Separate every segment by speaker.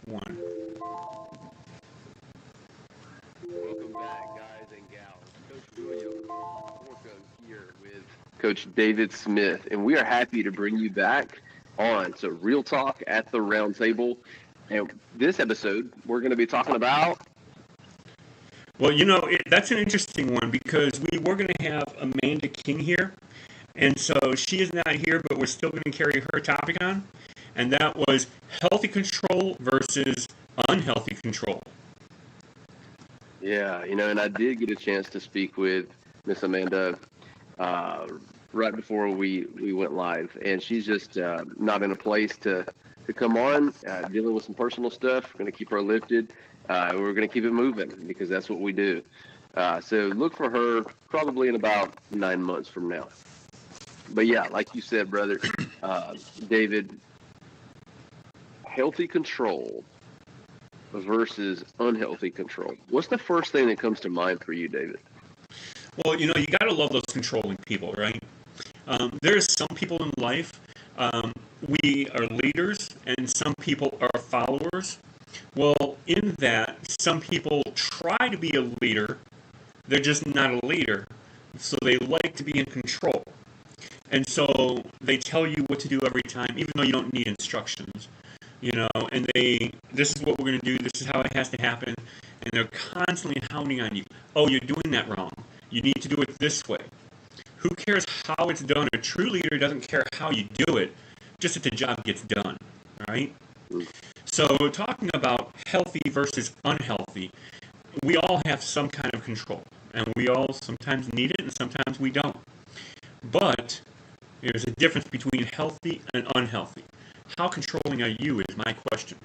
Speaker 1: 1.
Speaker 2: Welcome back, guys and gals. Coach William Orco here with Coach David Smith, and we are happy to bring you back on to Real Talk at the Round Table. And this episode, we're going to be talking about...
Speaker 1: Well, that's an interesting one because we were going to have Amanda King here, and so she is not here, but we're still going to carry her topic on, and that was healthy control versus unhealthy control.
Speaker 2: Yeah, and I did get a chance to speak with Miss Amanda right before we went live, and she's just not in a place to come on, dealing with some personal stuff. We're going to keep her lifted. We're going to keep it moving because that's what we do. So look for her probably in about 9 months from now. But yeah, like you said, brother, David, healthy control versus unhealthy control. What's the first thing that comes to mind for you, David?
Speaker 1: Well, you got to love those controlling people, right? There's some people in life, we are leaders, and some people are followers. Well, in that, some people try to be a leader, they're just not a leader, so they like to be in control. And so they tell you what to do every time, even though you don't need instructions. And this is what we're going to do, this is how it has to happen, and they're constantly hounding on you. Oh, you're doing that wrong. You need to do it this way. Who cares how it's done? A true leader doesn't care how you do it, just that the job gets done, right? So talking about healthy versus unhealthy, we all have some kind of control, and we all sometimes need it and sometimes we don't. But there's a difference between healthy and unhealthy. How controlling are you is my question.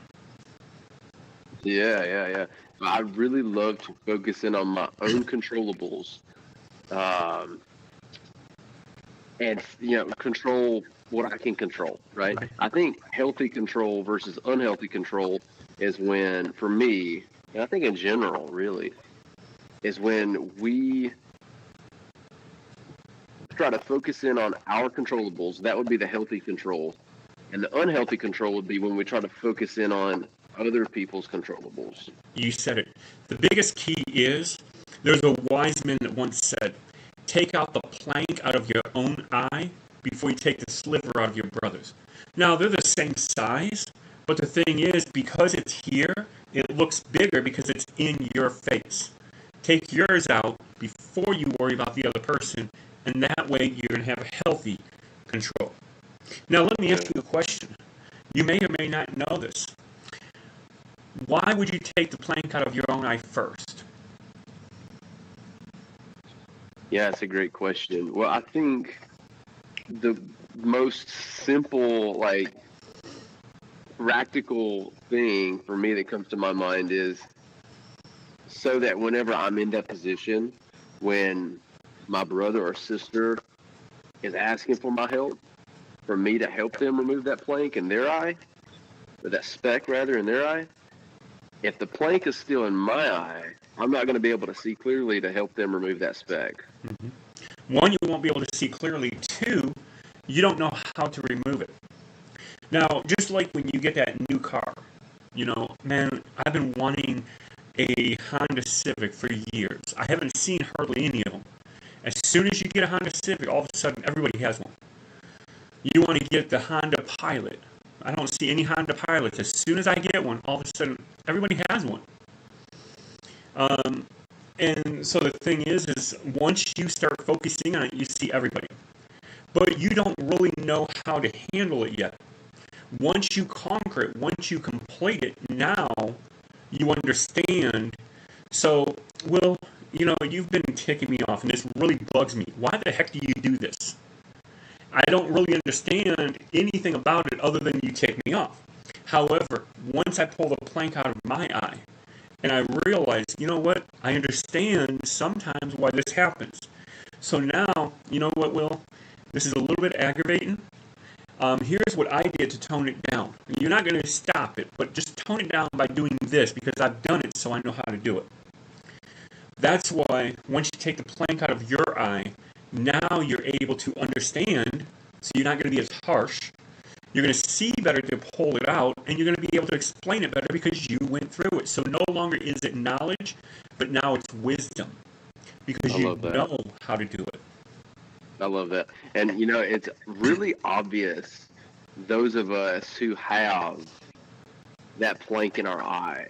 Speaker 2: Yeah. I really love to focus in on my own controllables, and control what I can control, right? I think healthy control versus unhealthy control is when, for me, and I think in general, really, is when we try to focus in on our controllables. That would be the healthy control. And the unhealthy control would be when we try to focus in on other people's controllables.
Speaker 1: You said it. The biggest key is, there's a wise man that once said, take out the plank out of your own eye before you take the sliver out of your brother's. Now, they're the same size, but the thing is, because it's here, it looks bigger because it's in your face. Take yours out before you worry about the other person, and that way you're going to have a healthy control. Now, let me ask you a question. You may or may not know this. Why would you take the plank out of your own eye first?
Speaker 2: Yeah, that's a great question. Well, I think the most simple, practical thing for me that comes to my mind is so that whenever I'm in that position, when my brother or sister is asking for my help, for me to help them remove that plank in their eye, or that speck rather in their eye, if the plank is still in my eye, I'm not going to be able to see clearly to help them remove that speck.
Speaker 1: Mm-hmm. One, you won't be able to see clearly. Two, you don't know how to remove it. Now, just like when you get that new car, man, I've been wanting a Honda Civic for years. I haven't seen hardly any of them. As soon as you get a Honda Civic, all of a sudden everybody has one. You want to get the Honda Pilot. I don't see any Honda Pilots. As soon as I get one, all of a sudden everybody has one. And so the thing is once you start focusing on it, you see everybody. But you don't really know how to handle it yet. Once you conquer it, once you complete it, now you understand. So, Will, you've been ticking me off, and this really bugs me. Why the heck do you do this? I don't really understand anything about it other than you tick me off. However, once I pull the plank out of my eye, and I realize, what? I understand sometimes why this happens. So now, you know what, Will? This is a little bit aggravating. Here's what I did to tone it down. You're not going to stop it, but just tone it down by doing this because I've done it so I know how to do it. That's why once you take the plank out of your eye, now you're able to understand, so you're not going to be as harsh, You're going to see better to pull it out, and you're going to be able to explain it better because you went through it. So no longer is it knowledge, but now it's wisdom because
Speaker 2: I
Speaker 1: you
Speaker 2: love that.
Speaker 1: know how to do it.
Speaker 2: I love that. And, it's really obvious, those of us who have that plank in our eye.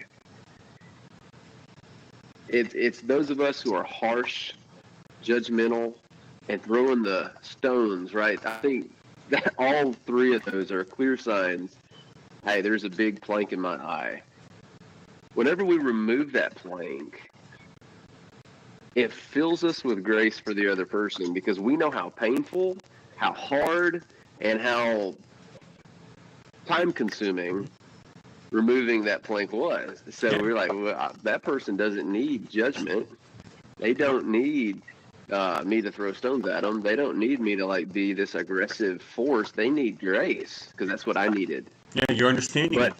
Speaker 2: It's those of us who are harsh, judgmental, and throwing the stones, right? I think that all three of those are clear signs. Hey, there's a big plank in my eye. Whenever we remove that plank, it fills us with grace for the other person because we know how painful, how hard, and how time-consuming removing that plank was. So we're like, well, that person doesn't need judgment. They don't need me to throw stones at them. They don't need me to be this aggressive force. They need grace because that's what I needed.
Speaker 1: Yeah, you're understanding.
Speaker 2: But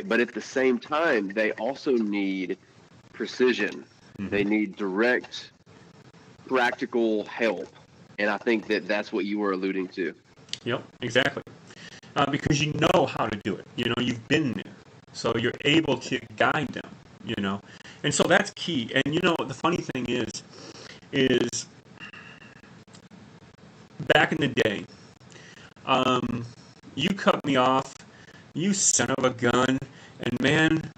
Speaker 2: but at the same time, they also need precision. Mm-hmm. They need direct, practical help, and I think that's what you were alluding to.
Speaker 1: Yep, exactly. Because you know how to do it. You've been there, so you're able to guide them. And so that's key. And the funny thing is back in the day, you cut me off, you son of a gun, and man,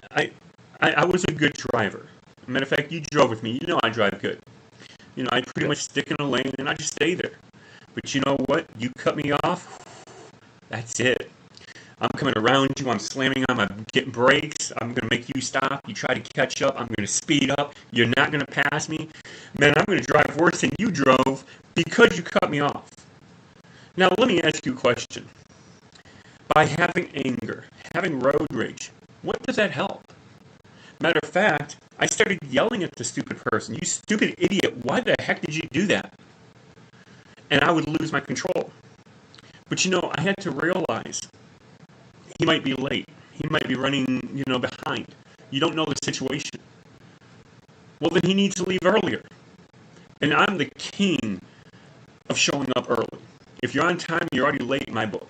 Speaker 1: I was a good driver. Matter of fact, you drove with me. I drive good. I pretty much stick in a lane and I just stay there. But you know what? You cut me off, that's it. I'm coming around you, I'm slamming on, I'm getting brakes, I'm going to make you stop, you try to catch up, I'm going to speed up, you're not going to pass me. Man, I'm going to drive worse than you drove because you cut me off. Now, let me ask you a question. By having anger, having road rage, what does that help? Matter of fact, I started yelling at the stupid person. You stupid idiot, why the heck did you do that? And I would lose my control. But I had to realize he might be late. He might be running, behind. You don't know the situation. Well, then he needs to leave earlier. And I'm the king of showing up early. If you're on time, you're already late in my book.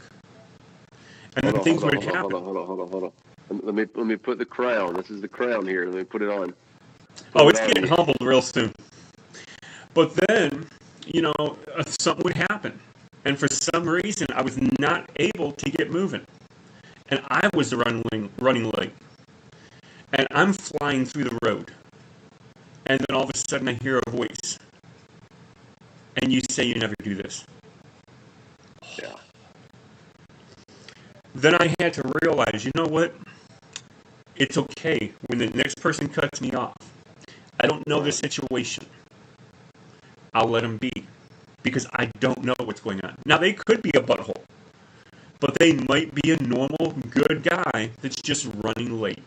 Speaker 1: And then things would happen.
Speaker 2: Hold on. Let me put the crown. This is the crown here. Let me put it on.
Speaker 1: It's getting humbled real soon. But then, something would happen. And for some reason, I was not able to get moving. And I was running late. And I'm flying through the road. And then all of a sudden, I hear a voice. And you say you never do this.
Speaker 2: Yeah.
Speaker 1: Then I had to realize, you know what? It's okay when the next person cuts me off. I don't know the situation. I'll let them be. Because I don't know what's going on. Now, they could be a butthole. But they might be a normal, good guy that's just running late.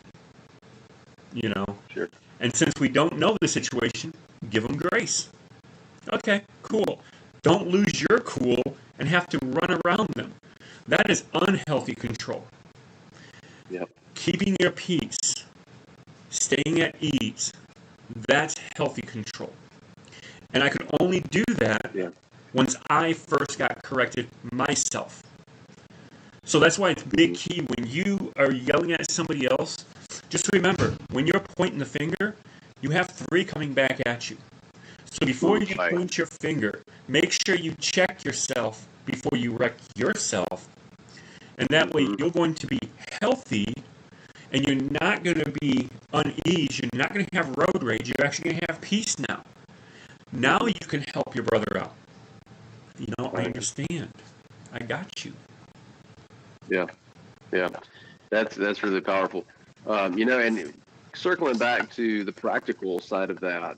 Speaker 2: Sure.
Speaker 1: And since we don't know the situation, give them grace. Okay, cool. Don't lose your cool and have to run around them. That is unhealthy control.
Speaker 2: Yep.
Speaker 1: Keeping your peace, staying at ease, that's healthy control. And I could only do that once I first got corrected myself. So that's why it's big key when you are yelling at somebody else. Just remember, when you're pointing the finger, you have 3 coming back at you. So before you point your finger, make sure you check yourself before you wreck yourself. And that way you're going to be healthy and you're not going to be uneasy. You're not going to have road rage. You're actually going to have peace now. Now you can help your brother out. I understand. I got you.
Speaker 2: Yeah. That's really powerful. And circling back to the practical side of that,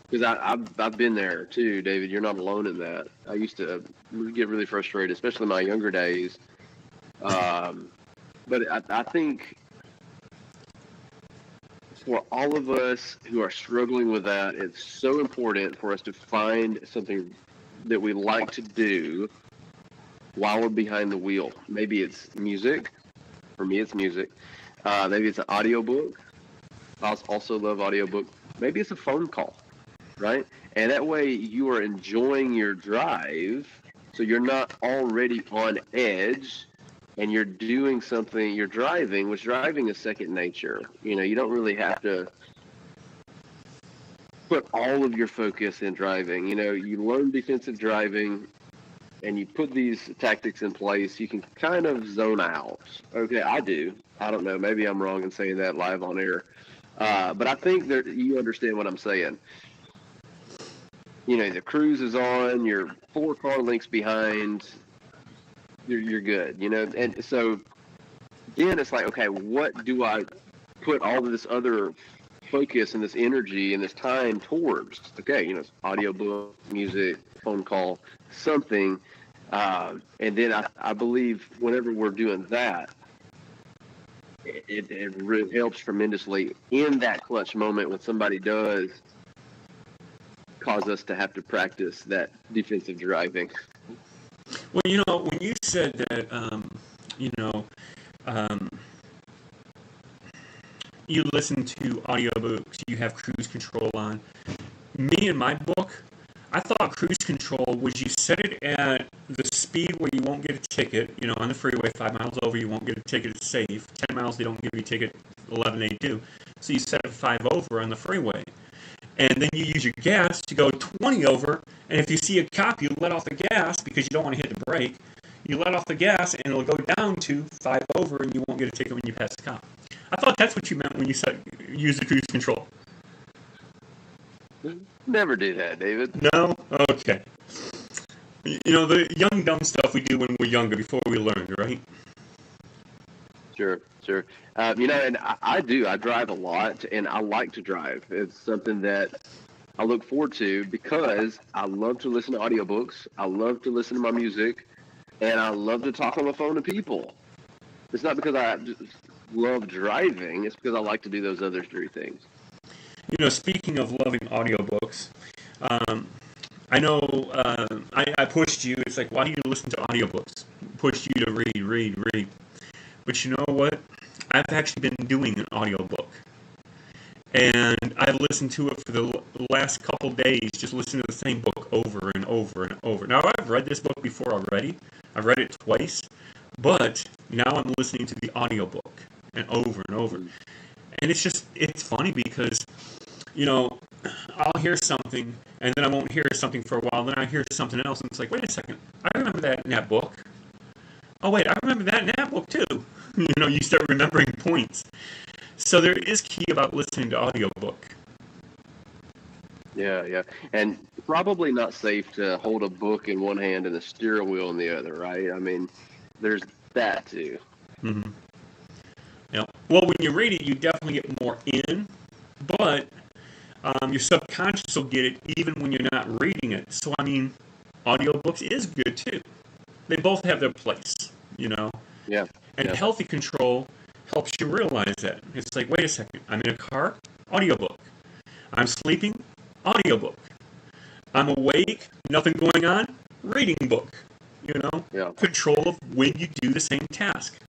Speaker 2: because I've been there too, David. You're not alone in that. I used to get really frustrated, especially in my younger days. But I think for all of us who are struggling with that, it's so important for us to find something that we like to do while we're behind the wheel. Maybe it's music. For me, it's music. Maybe it's an audiobook. I also love audiobook. Maybe it's a phone call, right? And that way you are enjoying your drive. So you're not already on edge, and you're doing something, you're driving, which driving is second nature. You don't really have to put all of your focus in driving. You learn defensive driving and you put these tactics in place, you can kind of zone out. Okay, I do. I don't know. Maybe I'm wrong in saying that live on air. But I think that you understand what I'm saying. The cruise is on, you're 4 car lengths behind, you're good, And so then it's like, okay, what do I put all of this other focus and this energy and this time towards? Okay, audiobook, music, phone call, something. And then I believe whenever we're doing that, it really helps tremendously in that clutch moment when somebody does cause us to have to practice that defensive driving.
Speaker 1: Well, when you said that, you listen to audiobooks, you have cruise control on. Me in my book, I thought cruise control was you set it at the speed where you won't get a ticket. On the freeway, 5 miles over, you won't get a ticket, it's safe. 10 miles, they don't give you a ticket, 11 they do. So you set it 5 over on the freeway. And then you use your gas to go 20 over, and if you see a cop, you let off the gas because you don't want to hit the brake. You let off the gas, and it'll go down to 5 over, and you won't get a ticket when you pass the cop. I thought that's what you meant when you said use the cruise control.
Speaker 2: Never do that, David.
Speaker 1: No? Okay. The young, dumb stuff we do when we're younger before we learned, right?
Speaker 2: Sure. And I do. I drive a lot, and I like to drive. It's something that I look forward to because I love to listen to audiobooks. I love to listen to my music, and I love to talk on the phone to people. It's not because I just love driving. It's because I like to do those other 3 things.
Speaker 1: Speaking of loving audiobooks, I know I pushed you. It's like, why do you listen to audiobooks? Pushed you to read. But you know what? I've actually been doing an audiobook. And I listened to it for the last couple days, just listening to the same book over and over and over. Now, I've read this book before already. I've read it twice. But now I'm listening to the audiobook and over and over. And it's funny because, I'll hear something and then I won't hear something for a while. Then I hear something else and it's like, wait a second, I remember that in that book. Oh, wait, I remember that in that book too. You start remembering points. So there is key about listening to audiobook.
Speaker 2: Yeah. And probably not safe to hold a book in one hand and the steering wheel in the other, right? I mean, there's that too.
Speaker 1: Mm-hmm. Yeah. Well, when you read it, you definitely get more in, but your subconscious will get it even when you're not reading it. So, audiobooks is good too. They both have their place,
Speaker 2: Yeah.
Speaker 1: And healthy control helps you realize that. It's like, wait a second, I'm in a car, audiobook. I'm sleeping, audiobook. I'm awake, nothing going on, reading book. Control of when you do the same task.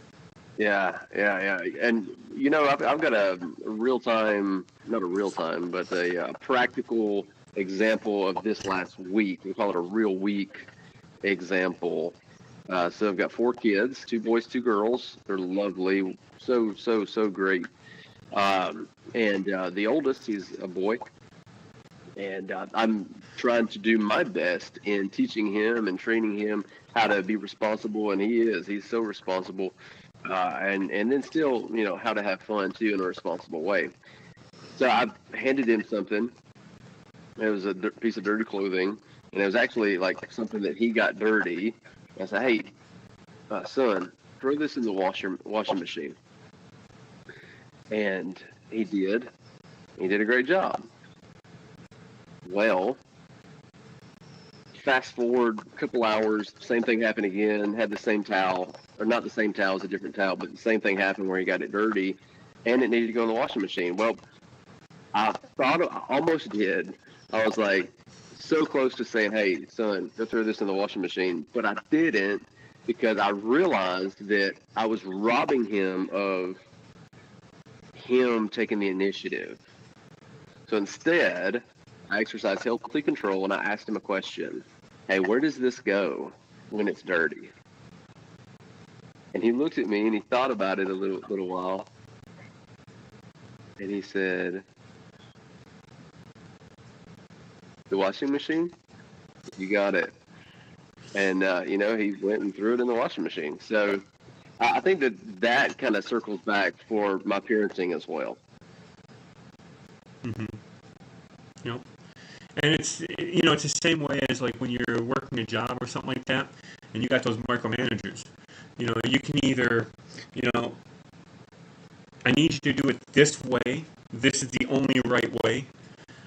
Speaker 2: Yeah. And, I've got a real-time, not a real-time, but a practical example of this last week. We call it a real week example. So I've got 4 kids, 2 boys, 2 girls. They're lovely. So great. And the oldest, he's a boy. And I'm trying to do my best in teaching him and training him how to be responsible. And he's so responsible. And then still, how to have fun too in a responsible way. So I handed him something. It was a piece of dirty clothing. And it was actually like something that he got dirty. I said, hey, son, throw this in the washing machine. And he did. He did a great job. Well, fast forward a couple hours, same thing happened again, had the same towel, or not the same towel, it's a different towel, but the same thing happened where he got it dirty, and it needed to go in the washing machine. Well, I thought I almost did. I was like, so close to saying, hey, son, go throw this in the washing machine. But I didn't because I realized that I was robbing him of him taking the initiative. So instead, I exercised healthy control and I asked him a question. Hey, where does this go? when it's dirty. And he looked at me and he thought about it a little while. And he said, the washing machine? You got it. And, he went and threw it in the washing machine. So I think that kind of circles back for my parenting as well.
Speaker 1: Mm-hmm. Yep. And it's the same way as like when you're working a job or something like that, and you got those micromanagers. You can either, I need you to do it this way. This is the only right way.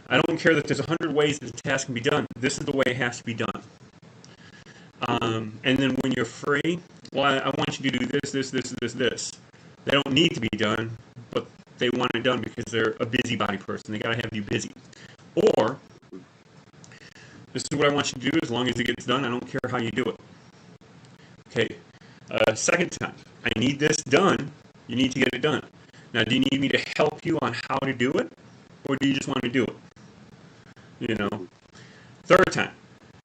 Speaker 1: I don't care that there's 100 ways that the task can be done. This is the way it has to be done. And then when you're free, well, I want you to do this. They don't need to be done, but they want it done because they're a busybody person. They got to have you busy. Or, this is what I want you to do. As long as it gets done, I don't care how you do it. Okay. Second time, I need this done. You need to get it done. Now, do you need me to help you on how to do it? Or do you just want to do it? Third time,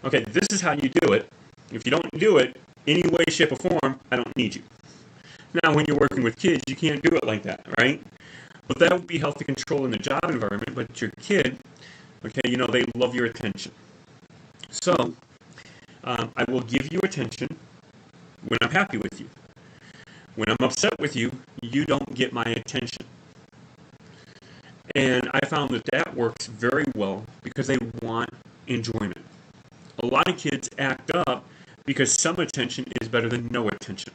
Speaker 1: okay, this is how you do it. If you don't do it any way, shape, or form, I don't need you. Now, when you're working with kids, you can't do it like that, right? But that would be healthy control in the job environment. But your kid, okay, they love your attention. So, I will give you attention when I'm happy with you. When I'm upset with you, you don't get my attention. And I found that works very well because they want enjoyment. A lot of kids act up because some attention is better than no attention.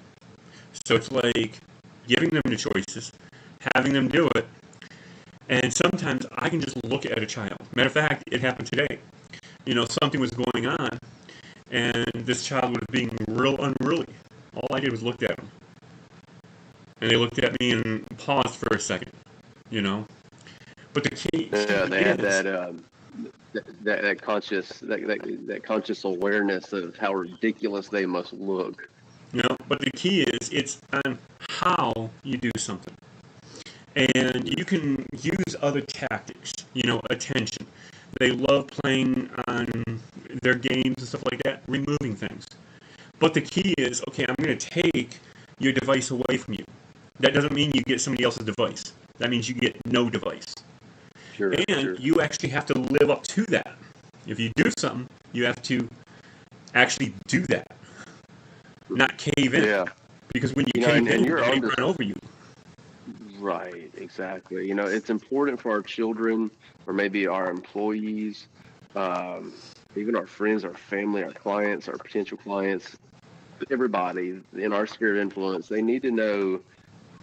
Speaker 1: So it's like giving them the choices, having them do it, and sometimes I can just look at a child. Matter of fact, it happened today. Something was going on, and this child was being real unruly. All I did was look at him. And they looked at me and paused for a second, But the key
Speaker 2: they had that conscious awareness of how ridiculous they must look.
Speaker 1: But the key is it's on how you do something. And you can use other tactics, attention. They love playing on their games and stuff like that, removing things. But the key is, okay, I'm going to take your device away from you. That doesn't mean you get somebody else's device. That means you get no device.
Speaker 2: Sure,
Speaker 1: and you actually have to live up to that. If you do something, you have to actually do that, not cave in.
Speaker 2: Yeah.
Speaker 1: Because when you cave in,
Speaker 2: they
Speaker 1: run over you.
Speaker 2: Right, exactly. It's important for our children or maybe our employees, even our friends, our family, our clients, our potential clients, everybody in our sphere of influence, they need to know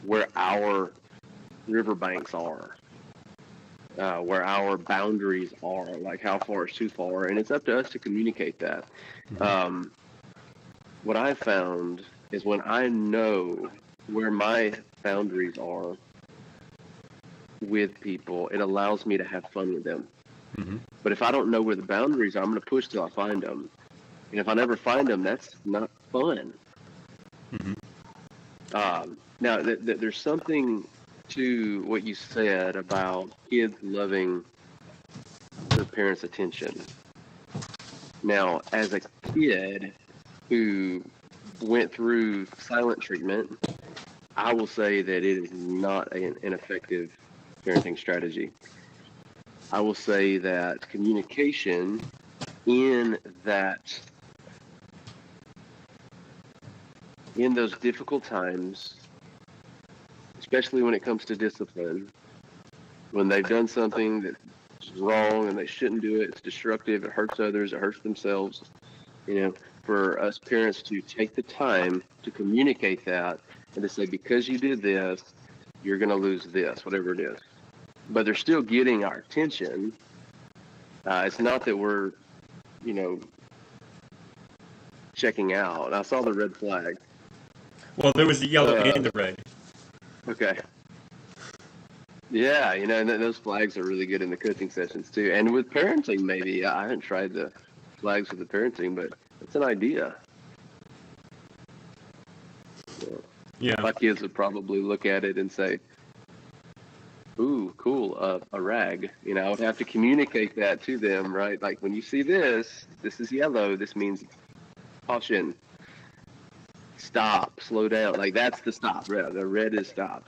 Speaker 2: where our riverbanks are, where our boundaries are, like how far is too far, and it's up to us to communicate that. Mm-hmm. What I found is when I know where my boundaries are with people, it allows me to have fun with them. Mm-hmm. But if I don't know where the boundaries are, I'm going to push till I find them. And if I never find them, that's not fun. Mm-hmm. Now, there's something to what you said about kids loving their parents' attention. Now, as a kid who went through silent treatment, I will say that it is not an effective parenting strategy. I will say that communication in those difficult times, especially when it comes to discipline, when they've done something that's wrong and they shouldn't do it, it's destructive, it hurts others, it hurts themselves, for us parents to take the time to communicate that and to say, because you did this, you're going to lose this, whatever it is. But they're still getting our attention. It's not that we're, checking out. I saw the red flag.
Speaker 1: Well, there was the yellow and the red.
Speaker 2: Okay. Yeah, and those flags are really good in the coaching sessions too. And with parenting, maybe. I haven't tried the flags with the parenting, but it's an idea.
Speaker 1: Yeah.
Speaker 2: My kids would probably look at it and say, ooh, cool, a rag. I would have to communicate that to them, right? Like, when you see this is yellow, this means caution. stop, slow down. Like that's the stop. Red. The red is stop.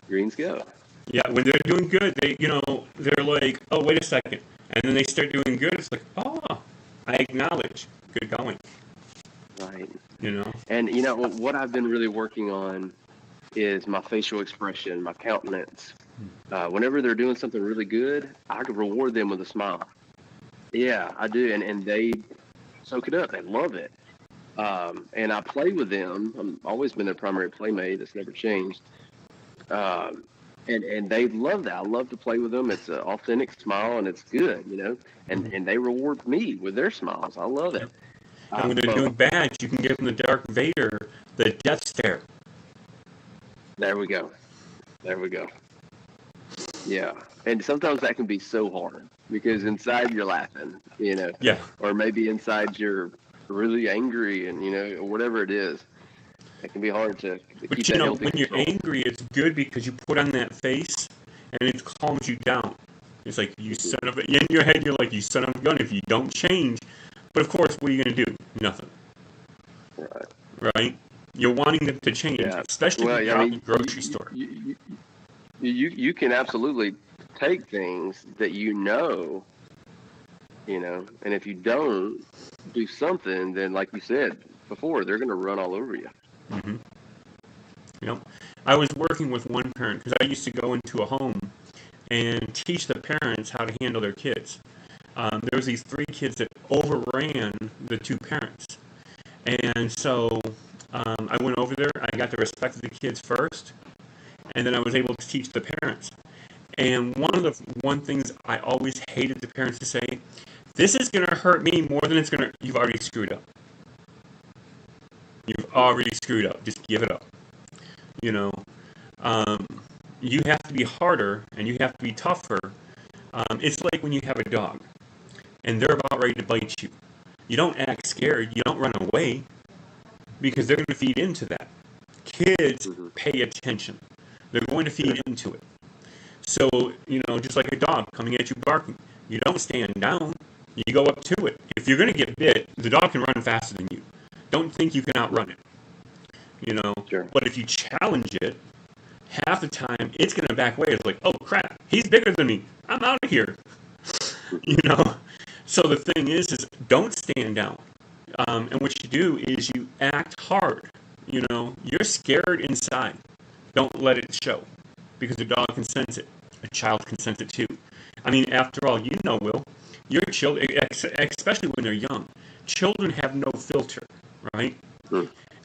Speaker 2: Green's go.
Speaker 1: Yeah, when they're doing good, they're like, oh, wait a second. And then they start doing good. It's like, oh, I acknowledge. Good going.
Speaker 2: Right.
Speaker 1: You know?
Speaker 2: And what I've been really working on is my facial expression, my countenance. Whenever they're doing something really good, I can reward them with a smile. Yeah, I do, and they soak it up. They love it. And I play with them. I've always been their primary playmate. It's never changed. And they love that. I love to play with them. It's an authentic smile, and it's good, And they reward me with their smiles. I love it.
Speaker 1: And when they're doing bad, you can give them the Darth Vader, the death stare.
Speaker 2: There we go. Yeah. And sometimes that can be so hard because inside you're laughing,
Speaker 1: Yeah.
Speaker 2: or maybe inside you're really angry and, or whatever it is. It can be hard to
Speaker 1: But
Speaker 2: keep that healthy
Speaker 1: when
Speaker 2: control.
Speaker 1: you're angry, it's good because you put on that face and it calms you down. It's like, you son of a... In your head, you're like, you son of a gun if you don't change. But of course, what are you going to do? Nothing. Right? You're wanting them to change, especially when you're out in the grocery store.
Speaker 2: You can absolutely take things that and if you don't do something, then like you said before, they're going to run all over you.
Speaker 1: Mm-hmm. I was working with one parent because I used to go into a home and teach the parents how to handle their kids. There was these 3 kids that overran the 2 parents. And so I went over there, I got the respect of the kids first, and then I was able to teach the parents. And one things I always hated the parents to say, this is going to hurt me more than it's going to... You've already screwed up. You've already screwed up. Just give it up. You have to be harder and you have to be tougher. It's like when you have a dog and they're about ready to bite you. You don't act scared. You don't run away because they're going to feed into that. Kids pay attention. They're going to feed into it. So, just like a dog coming at you barking, you don't stand down. You go up to it. If you're going to get bit, the dog can run faster than you. Don't think you can outrun it.
Speaker 2: Sure.
Speaker 1: But if you challenge it, half the time it's going to back away. It's like, oh crap, he's bigger than me. I'm out of here. So the thing is don't stand down. And what you do is you act hard. You're scared inside. Don't let it show because the dog can sense it. A child can sense it too. I mean, after all, Will, your children, especially when they're young, children have no filter, right?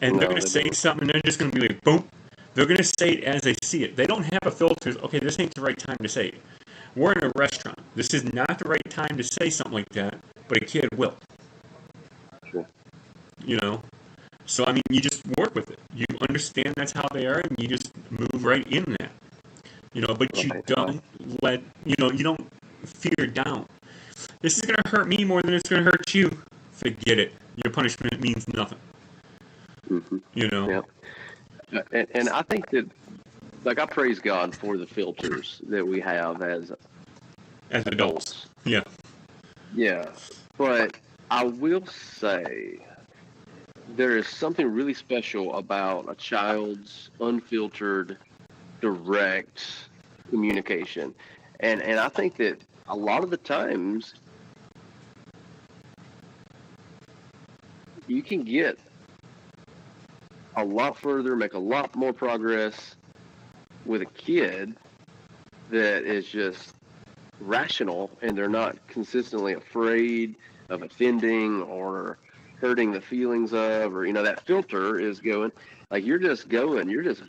Speaker 1: And they're going to say something, and they're just going to be like, boom. They're going to say it as they see it. They don't have a filter. Okay, this ain't the right time to say it. We're in a restaurant. This is not the right time to say something like that, but a kid will.
Speaker 2: Sure.
Speaker 1: So, I mean, you just work with it. You understand that's how they are, and you just move right in that. But you don't you don't fear down. This is going to hurt me more than it's going to hurt you. Forget it. Your punishment means nothing.
Speaker 2: Yeah. And I think that, I praise God for the filters that we have as
Speaker 1: adults. Yeah.
Speaker 2: Yeah. But I will say there is something really special about a child's unfiltered, direct communication. And I think that a lot of the times you can get a lot further, make a lot more progress with a kid that is just rational and they're not consistently afraid of offending or hurting the feelings of, or, that filter is going, like you're just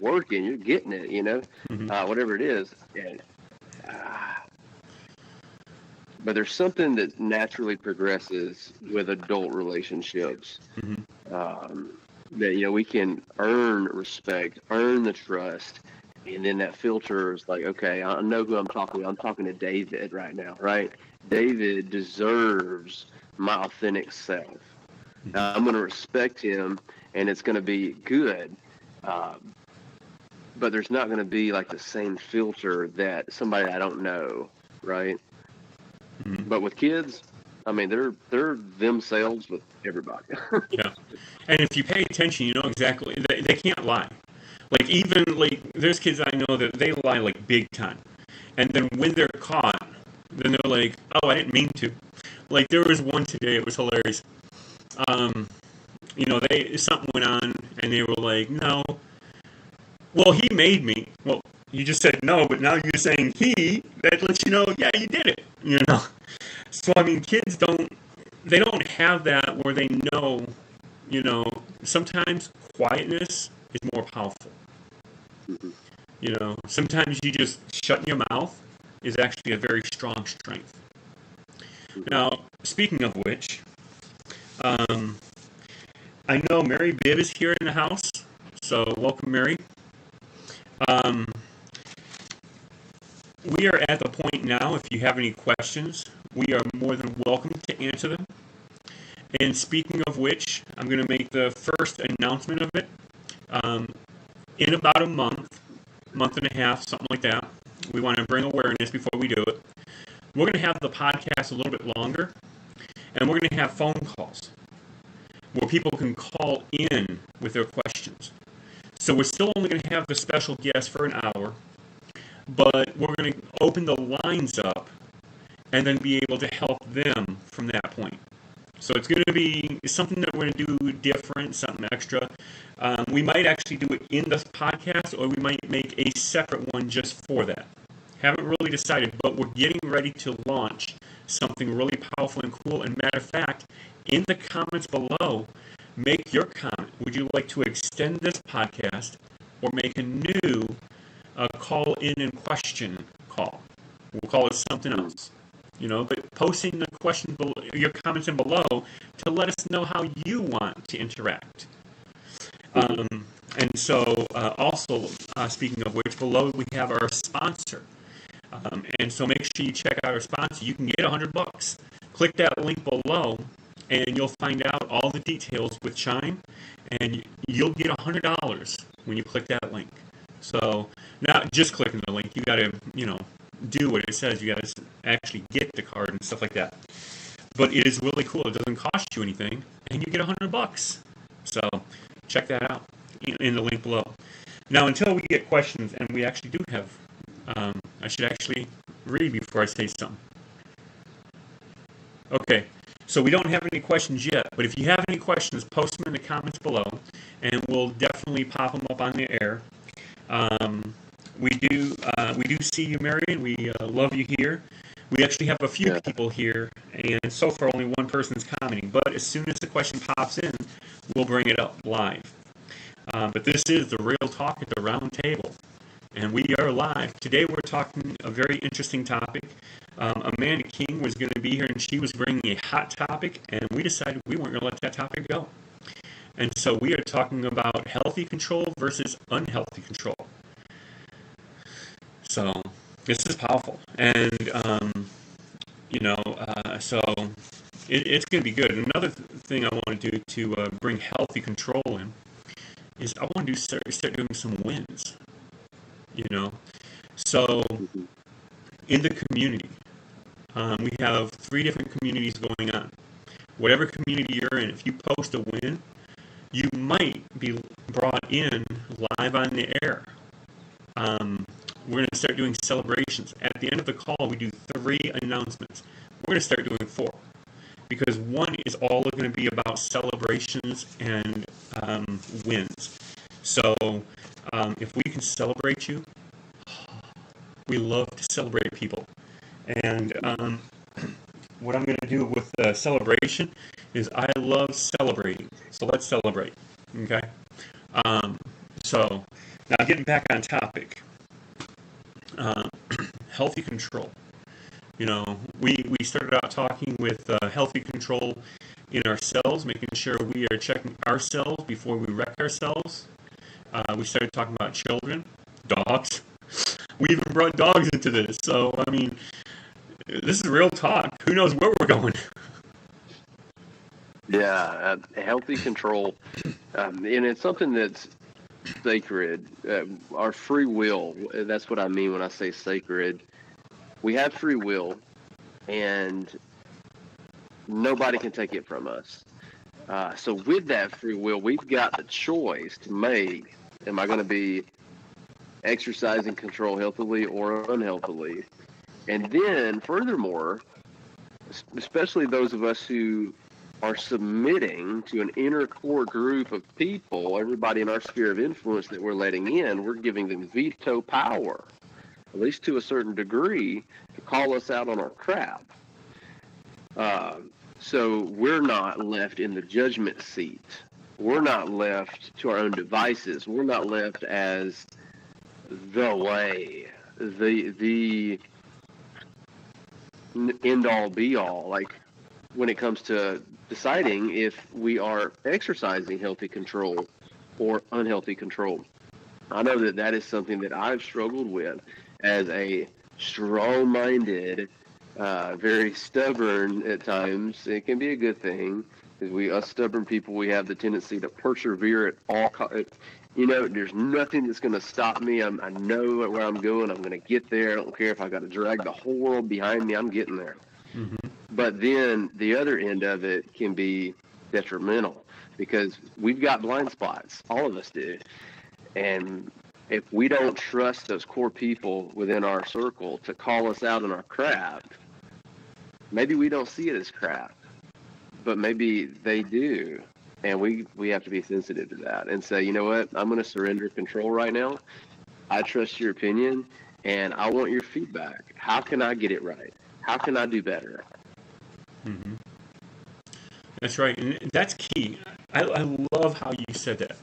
Speaker 2: working, you're getting it, whatever it is. And, but there's something that naturally progresses with adult relationships. That we can earn respect, earn the trust, and then that filter is like, okay, I know who I'm talking to. I'm talking to David right now, right? David deserves my authentic self. I'm going to respect him, and it's going to be good. But there's not going to be like the same filter that somebody I don't know, right? But with kids, I mean, they're themselves with everybody.
Speaker 1: Yeah. And if you pay attention, you know exactly, they can't lie. Like, even, like, there's kids I know that they lie, like, big time. And then when they're caught, then they're like, oh, I didn't mean to. Like, there was one today, it was hilarious. Um, something went on, and they were like, no. Well, he made me. Well, you just said no, but now you're saying he. That lets you know, yeah, you did it. You know. So I mean, kids they don't have that where they know. You know, sometimes quietness is more powerful. You know, sometimes you just shutting your mouth is actually a very strong strength. Now, speaking of which, um, I know Mary Bibb is here in the house, so welcome, Mary. Um, we are at the point now, if you have any questions, we are more than welcome to answer them. And speaking of which, I'm going to make the first announcement of it. In about a month and a half, something like that, we want to bring awareness before we do it. We're going to have the podcast a little bit longer, and we're going to have phone calls where people can call in with their questions. So we're still only going to have the special guest for an hour, but we're going to open the lines up and then be able to help them from that point. So it's going to be something that we're going to do different, something extra. We might actually do it in the podcast, or we might make a separate one just for that. Haven't really decided, but we're getting ready to launch something really powerful and cool. And matter of fact, in the comments below, make your comment. Would you like to extend this podcast or make a new call in and question call? We'll call it something else. You know, but posting the question below, your comments in below to let us know how you want to interact. And so, also, speaking of which, below we have our sponsor. And so make sure you check out our sponsor. You can get $100. Click that link below, and you'll find out all the details with Chime, and you'll get $100 when you click that link. So, not just clicking the link, you got to, do what it says. You got to actually get the card and stuff like that. But it is really cool. It doesn't cost you anything, and you get $100. So check that out in the link below. Now, until we get questions, and we actually do have, I should actually read before I say something. Okay, so we don't have any questions yet, but if you have any questions, post them in the comments below, and we'll definitely pop them up on the air. We do see you, Marion. We love you here. We actually have a few people here, and so far only one person's commenting. But as soon as the question pops in, we'll bring it up live. But this is the Real Talk at the Round Table, and we are live. Today we're talking a very interesting topic. Amanda King was going to be here, and she was bringing a hot topic, and we decided we weren't going to let that topic go. And so we are talking about healthy control versus unhealthy control. So this is powerful, and so it's going to be good. Another thing I want to do to bring healthy control in is I want to start doing some wins. So in the community, we have 3 different communities going on. Whatever community you're in, if you post a win, you might be brought in live on the air. We're going to start doing celebrations. At the end of the call, we do 3 announcements. We're going to start doing 4. Because 1 is all going to be about celebrations and wins. So if we can celebrate you, we love to celebrate people. And what I'm going to do with the celebration is I love celebrating. So let's celebrate. Okay? So now getting back on topic. Healthy control. We started out talking with healthy control in ourselves, making sure we are checking ourselves before we wreck ourselves. We started talking about children, dogs. We even brought dogs into this. So, I mean, this is real talk. Who knows where we're going?
Speaker 2: Yeah, healthy control. And it's something that's sacred. Our free will, that's what I mean when I say sacred. We have free will, and nobody can take it from us. So with that free will, we've got the choice to make. Am I going to be exercising control healthily or unhealthily? And then furthermore, especially those of us who are submitting to an inner core group of people, everybody in our sphere of influence that we're letting in, we're giving them veto power, at least to a certain degree, to call us out on our crap. So we're not left in the judgment seat. We're not left to our own devices. We're not left as the way, the end all be all. Like when it comes to deciding if we are exercising healthy control or unhealthy control. I know that that is something that I've struggled with as a strong-minded, very stubborn at times. It can be a good thing because us stubborn people, we have the tendency to persevere at all costs. You know, there's nothing that's going to stop me. I know where I'm going. I'm going to get there. I don't care if I got to drag the whole world behind me. I'm getting there. Mm-hmm. But then the other end of it can be detrimental because we've got blind spots. All of us do. And if we don't trust those core people within our circle to call us out on our crap, maybe we don't see it as crap, but maybe they do. And we have to be sensitive to that and say, you know what, I'm going to surrender control right now. I trust your opinion, and I want your feedback. How can I get it right? How can I do better?
Speaker 1: Mm-hmm. That's right, and that's key. I love how you said that.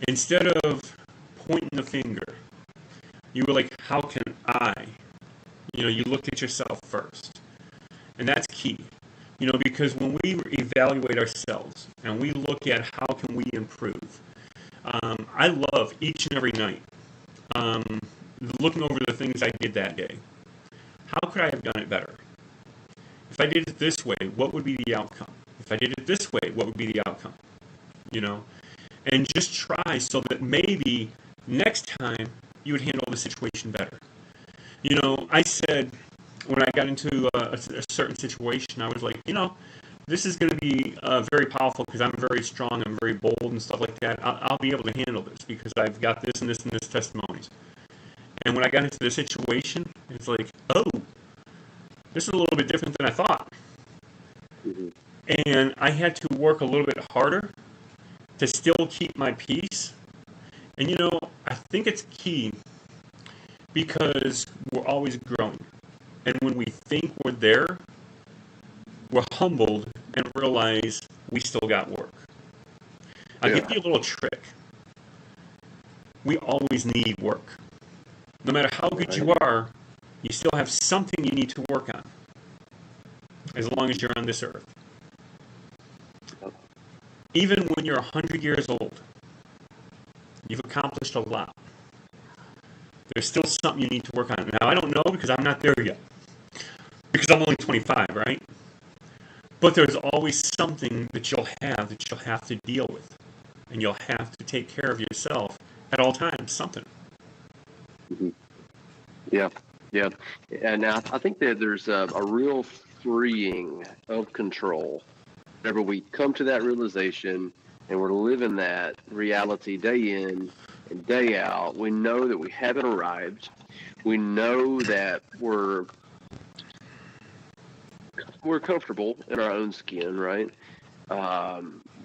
Speaker 1: Instead of pointing the finger, you were like, how can I? You know, you looked at yourself first. And that's key. You know, because when we evaluate ourselves and we look at how can we improve, I love each and every night looking over the things I did that day. How could I have done it better? If I did it this way, what would be the outcome? If I did it this way, what would be the outcome? You know, and just try so that maybe next time you would handle the situation better. You know, I said, when I got into a certain situation, I was like, you know, this is going to be very powerful because I'm very strong, I'm very bold and stuff like that. I'll be able to handle this because I've got this and this and this testimonies. And when I got into the situation, it's like, oh, this is a little bit different than I thought. Mm-hmm. And I had to work a little bit harder to still keep my peace. And, you know, I think it's key because we're always growing. And when we think we're there, we're humbled and realize we still got work. I'll give you a little trick. We always need work. No matter how good you are, you still have something you need to work on, as long as you're on this earth. Even when you're 100 years old, you've accomplished a lot. There's still something you need to work on. Now, I don't know because I'm not there yet. Because I'm only 25, right? But there's always something that you'll have to deal with. And you'll have to take care of yourself at all times, something.
Speaker 2: Mm-hmm. Yeah. And I think that there's a real freeing of control. Whenever we come to that realization and we're living that reality day in and day out, we know that we haven't arrived. We know that we're comfortable in our own skin, right?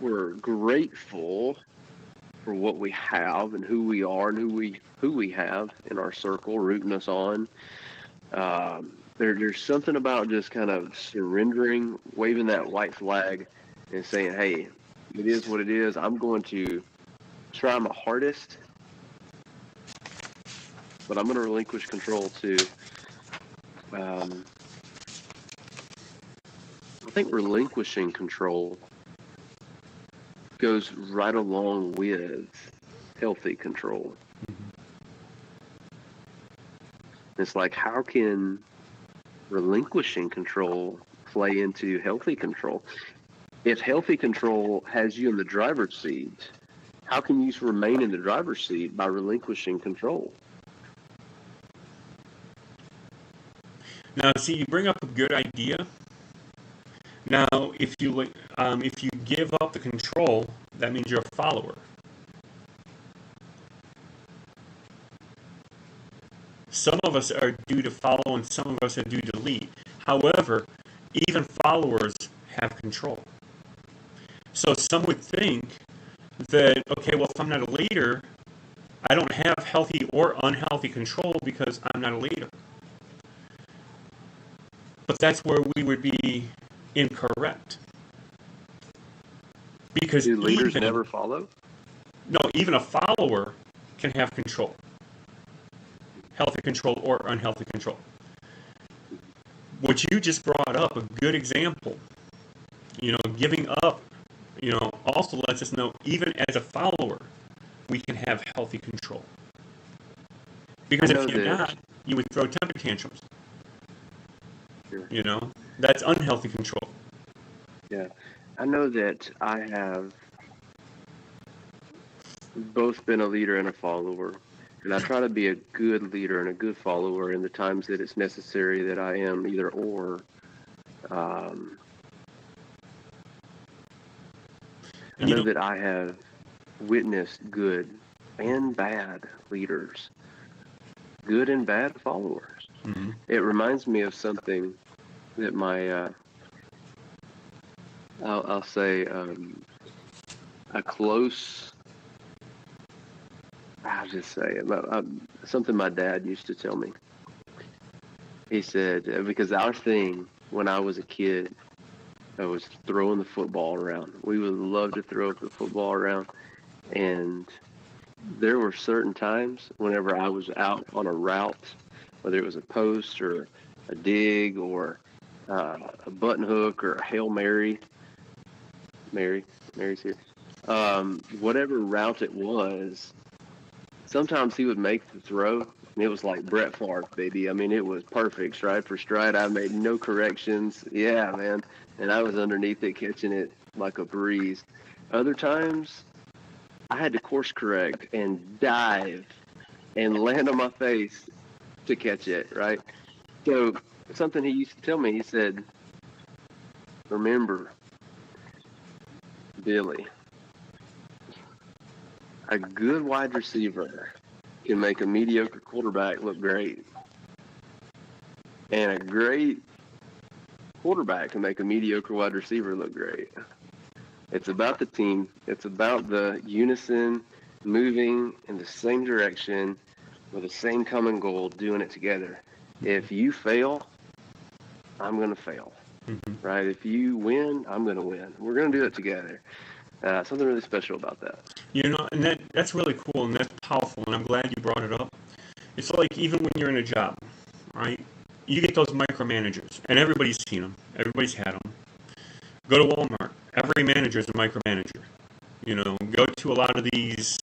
Speaker 2: We're grateful for what we have and who we are and who we have in our circle rooting us on. There's something about just kind of surrendering, waving that white flag and saying, hey, it is what it is. I'm going to try my hardest, but I'm going to relinquish control to, I think relinquishing control goes right along with healthy control. Mm-hmm. It's like, how can relinquishing control play into healthy control? If healthy control has you in the driver's seat, how can you remain in the driver's seat by relinquishing control?
Speaker 1: Now, see, you bring up a good idea. Now, if you give up the control, that means you're a follower. Some of us are due to follow, and some of us are due to lead. However, even followers have control. So some would think that, okay, well, if I'm not a leader, I don't have healthy or unhealthy control because I'm not a leader. But that's where we would be incorrect. Because
Speaker 2: Do leaders never follow?
Speaker 1: No, even a follower can have control. Healthy control or unhealthy control. What you just brought up, a good example, giving up, also lets us know, even as a follower, we can have healthy control. Because if you're not, you would throw temper tantrums.
Speaker 2: Sure.
Speaker 1: That's unhealthy control.
Speaker 2: Yeah. I know that I have both been a leader and a follower. And I try to be a good leader and a good follower in the times that it's necessary that I am either or. I know that I have witnessed good and bad leaders, good and bad followers.
Speaker 1: Mm-hmm.
Speaker 2: It reminds me of something that my, I'll say, a close, I'll just say it, something my dad used to tell me. He said, because our thing when I was a kid, I was throwing the football around. We would love to throw the football around. And there were certain times whenever I was out on a route, whether it was a post or a dig or a button hook or a Hail Mary. Mary's here. Whatever route it was, sometimes he would make the throw, and it was like Brett Favre, baby. I mean, it was perfect, stride for stride. I made no corrections. Yeah, man. And I was underneath it, catching it like a breeze. Other times, I had to course correct and dive and land on my face to catch it, right? So something he used to tell me, he said, remember, Billy, a good wide receiver can make a mediocre quarterback look great. And a great quarterback can make a mediocre wide receiver look great. It's about the team. It's about the unison, moving in the same direction with the same common goal, doing it together. If you fail, I'm going to fail. Mm-hmm. Right? If you win, I'm going to win. We're going to do it together. Something really special about that.
Speaker 1: And that's really cool, and that's powerful, and I'm glad you brought it up. It's like even when you're in a job, right? You get those micromanagers, and everybody's seen them. Everybody's had them. Go to Walmart. Every manager is a micromanager. Go to a lot of these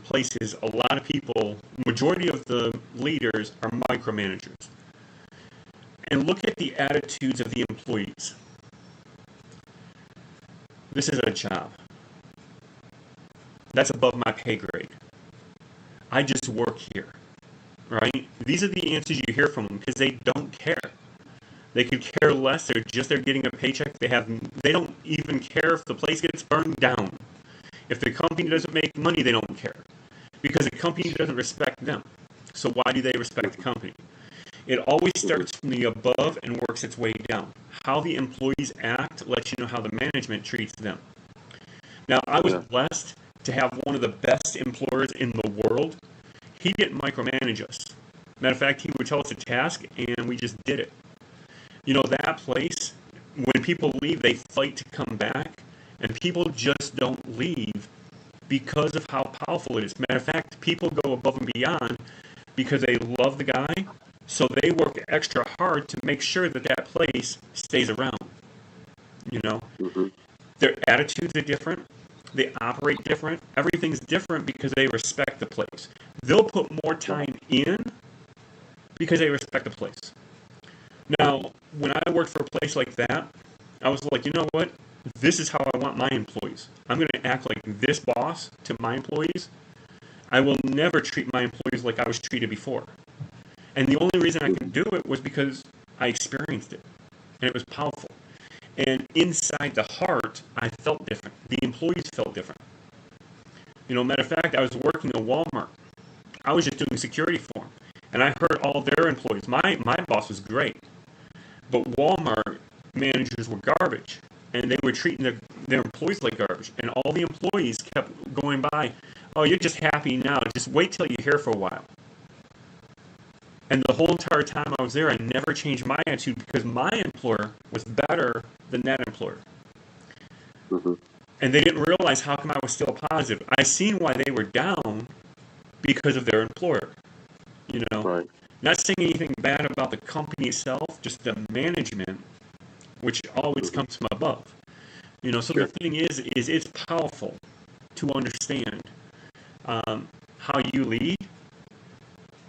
Speaker 1: places. A lot of people, majority of the leaders are micromanagers. And look at the attitudes of the employees. This is a job. That's above my pay grade. I just work here, right? These are the answers you hear from them because they don't care. They could care less. They're getting a paycheck. They don't even care if the place gets burned down. If the company doesn't make money, they don't care because the company doesn't respect them. So why do they respect the company? It always starts from the above and works its way down. How the employees act lets you know how the management treats them. Now, I was blessed to have one of the best employers in the world. He didn't micromanage us. Matter of fact, he would tell us a task, and we just did it. That place, when people leave, they fight to come back, and people just don't leave because of how powerful it is. Matter of fact, people go above and beyond because they love the guy, so they work extra hard to make sure that place stays around.
Speaker 2: Mm-hmm.
Speaker 1: Their attitudes are different. They operate different. Everything's different because they respect the place. They'll put more time in because they respect the place. Now, when I worked for a place like that, I was like, you know what? This is how I want my employees. I'm going to act like this boss to my employees. I will never treat my employees like I was treated before. And the only reason I could do it was because I experienced it. And it was powerful. And inside the heart, I felt different. The employees felt different. Matter of fact, I was working at Walmart. I was just doing security for them. And I heard all their employees. My boss was great. But Walmart managers were garbage. And they were treating their employees like garbage. And all the employees kept going by, oh, you're just happy now. Just wait till you're here for a while. And the whole entire time I was there, I never changed my attitude because my employer was better than that employer.
Speaker 2: Mm-hmm.
Speaker 1: And they didn't realize how come I was still positive. I seen why they were down because of their employer.
Speaker 2: Right.
Speaker 1: Not saying anything bad about the company itself, just the management, which always comes from above. So
Speaker 2: Sure.
Speaker 1: the thing is it's powerful to understand how you lead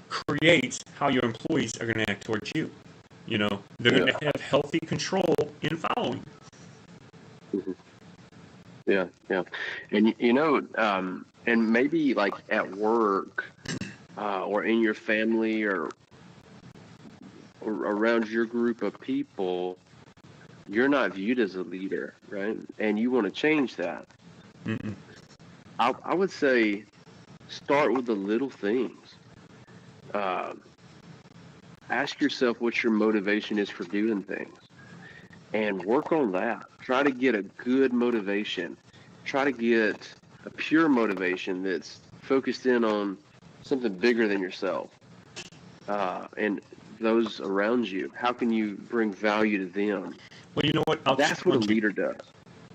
Speaker 1: creates how your employees are going to act towards you. They're going to have healthy control in following.
Speaker 2: Mm-hmm. Yeah, yeah. And and maybe like at work or in your family or around your group of people, you're not viewed as a leader, right? And you want to change that.
Speaker 1: Mm-mm.
Speaker 2: I would say start with the little things. Ask yourself what your motivation is for doing things and work on that. Try to get a good motivation. Try to get a pure motivation that's focused in on something bigger than yourself and those around you. How can you bring value to them?
Speaker 1: Well, you know what?
Speaker 2: That's what a leader does.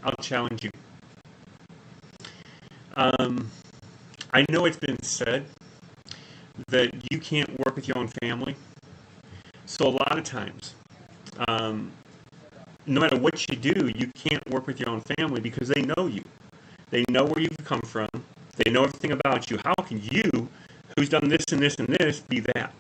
Speaker 1: I'll challenge you. I know it's been said that you can't work with your own family. So a lot of times, no matter what you do, you can't work with your own family because they know you. They know where you've come from. They know everything about you. How can you, who's done this and this and this, be that?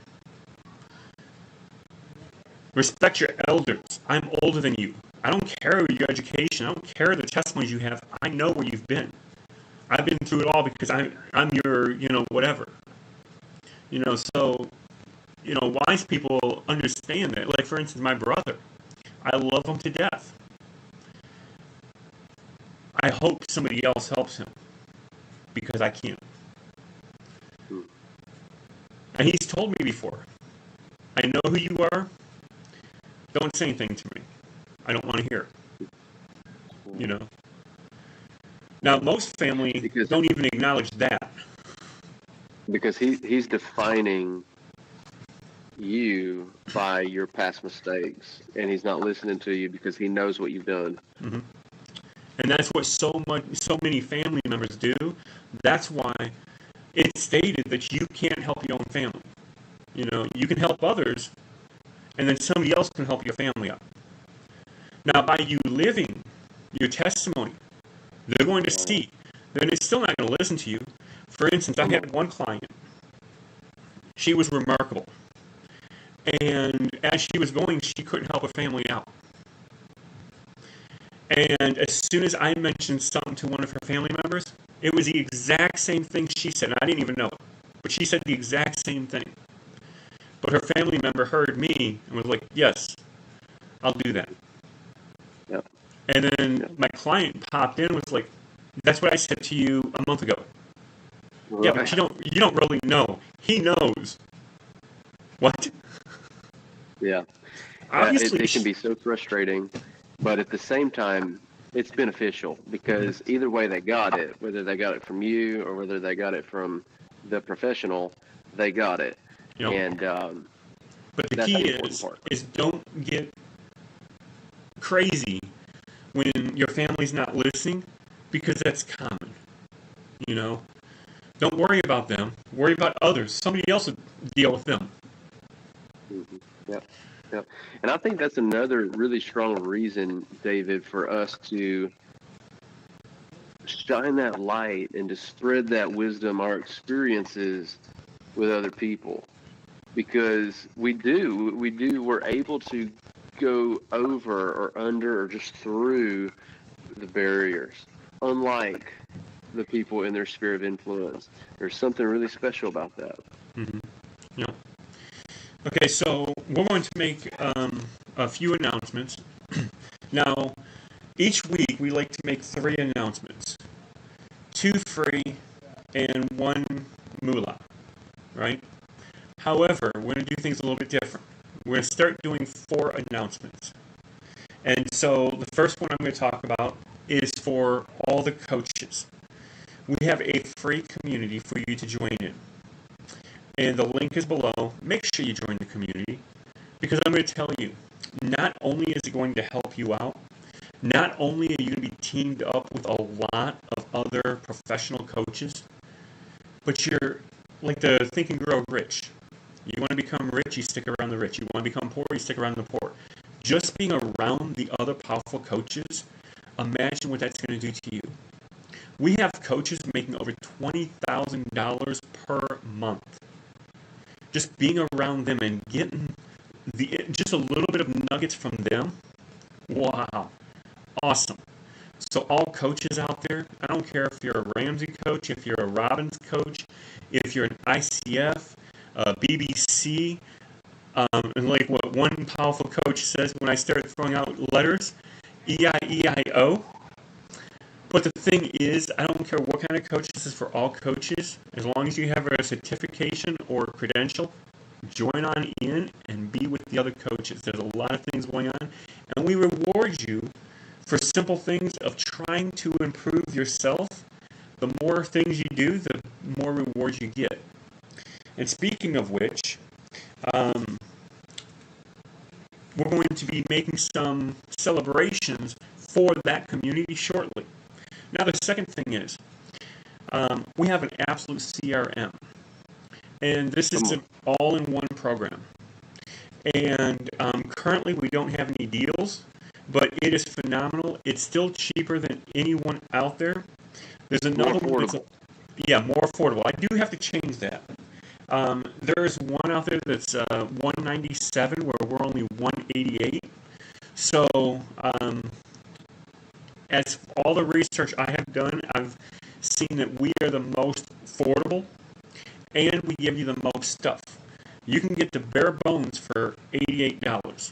Speaker 1: Respect your elders. I'm older than you. I don't care your education. I don't care the testimonies you have. I know where you've been. I've been through it all because I'm your, whatever. So, wise people understand that. Like, for instance, my brother. I love him to death. I hope somebody else helps him because I can't. And he's told me before, I know who you are. Don't say anything to me. I don't want to hear. Now, most family don't even acknowledge that.
Speaker 2: Because he's defining you by your past mistakes, and he's not listening to you because he knows what you've done.
Speaker 1: Mm-hmm. And that's what so many family members do. That's why it's stated that you can't help your own family. You can help others, and then somebody else can help your family out. Now, by you living your testimony, they're going to see. They're still not going to listen to you. For instance, I had one client. She was remarkable. And as she was going, she couldn't help her family out. And as soon as I mentioned something to one of her family members, it was the exact same thing she said. And I didn't even know it. But she said the exact same thing. But her family member heard me and was like, yes, I'll do that.
Speaker 2: Yep.
Speaker 1: And then my client popped in and was like, that's what I said to you a month ago. Right. Yeah, but you don't really know. He knows. What?
Speaker 2: Yeah.
Speaker 1: Obviously,
Speaker 2: it can be so frustrating, but at the same time, it's beneficial because either way they got it, whether they got it from you or whether they got it from the professional, they got it. And
Speaker 1: but the key is don't get crazy when your family's not listening because that's common. Don't worry about them. Worry about others. Somebody else will deal with them.
Speaker 2: Mm-hmm. Yep. Yep. And I think that's another really strong reason, David, for us to shine that light and to spread that wisdom, our experiences with other people. Because we're able to go over or under or just through the barriers. Unlike the people in their sphere of influence. There's something really special about that.
Speaker 1: Mm-hmm. Yeah. Okay, so we're going to make a few announcements. Now, each week we like to make 3 announcements. 2 free and 1 moolah, right? However, we're going to do things a little bit different. We're going to start doing 4 announcements. And so the first one I'm going to talk about is for all the coaches. We have a free community for you to join in. And the link is below. Make sure you join the community, because I'm going to tell you, not only is it going to help you out, not only are you going to be teamed up with a lot of other professional coaches, but you're like the Think and Grow Rich. You want to become rich, you stick around the rich. You want to become poor, you stick around the poor. Just being around the other powerful coaches, imagine what that's going to do to you. We have coaches making over $20,000 per month. Just being around them and getting just a little bit of nuggets from them. Wow. Awesome. So all coaches out there, I don't care if you're a Ramsey coach, if you're a Robbins coach, if you're an ICF, BBC, and like what one powerful coach says when I start throwing out letters, EIEIO. But the thing is, I don't care what kind of coach, this is for all coaches. As long as you have a certification or credential, join on in and be with the other coaches. There's a lot of things going on, and we reward you for simple things of trying to improve yourself. The more things you do, the more rewards you get. And speaking of which, we're going to be making some celebrations for that community shortly. Now, the second thing is, we have an absolute CRM, and this is an all-in-one program. And currently, we don't have any deals, but it is phenomenal. It's still cheaper than anyone out there. There's another one that's more affordable. I do have to change that. There's one out there that's $197, where we're only $188. So, as all the research I have done, I've seen that we are the most affordable, and we give you the most stuff. You can get the bare bones for $88.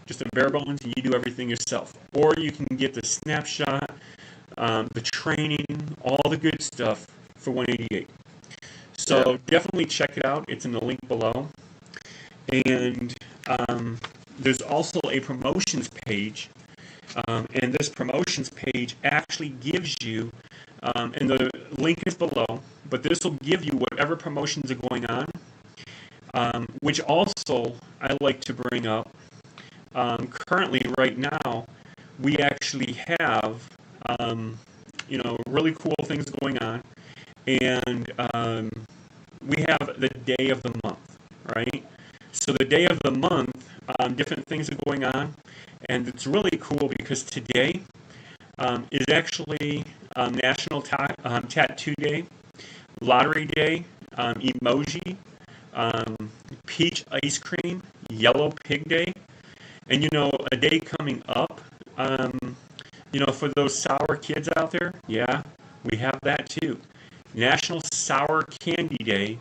Speaker 1: Just the bare bones, and you do everything yourself. Or you can get the snapshot, the training, all the good stuff for $188. So definitely check it out. It's in the link below. And there's also a promotions page. And this promotions page actually gives you, and the link is below, but this will give you whatever promotions are going on, which also I like to bring up. Currently, right now, we actually have, really cool things going on, and we have the day of the month, right? So the day of the month, different things are going on, and it's really cool because today is actually National Tattoo Day, Lottery Day, Emoji, Peach Ice Cream, Yellow Pig Day, and a day coming up, for those sour kids out there, yeah, we have that too. National Sour Candy Day.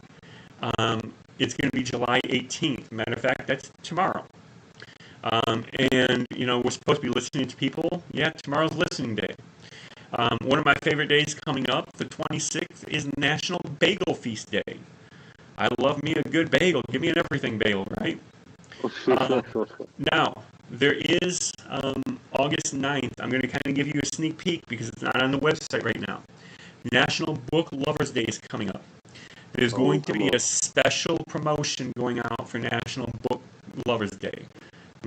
Speaker 1: It's going to be July 18th. Matter of fact, that's tomorrow. And we're supposed to be listening to people. Yeah, tomorrow's listening day. One of my favorite days coming up, the 26th, is National Bagel Feast Day. I love me a good bagel. Give me an everything bagel, right? Now, there is August 9th. I'm going to kind of give you a sneak peek because it's not on the website right now. National Book Lovers Day is coming up. There's going to be a special promotion going out for National Book Lovers Day.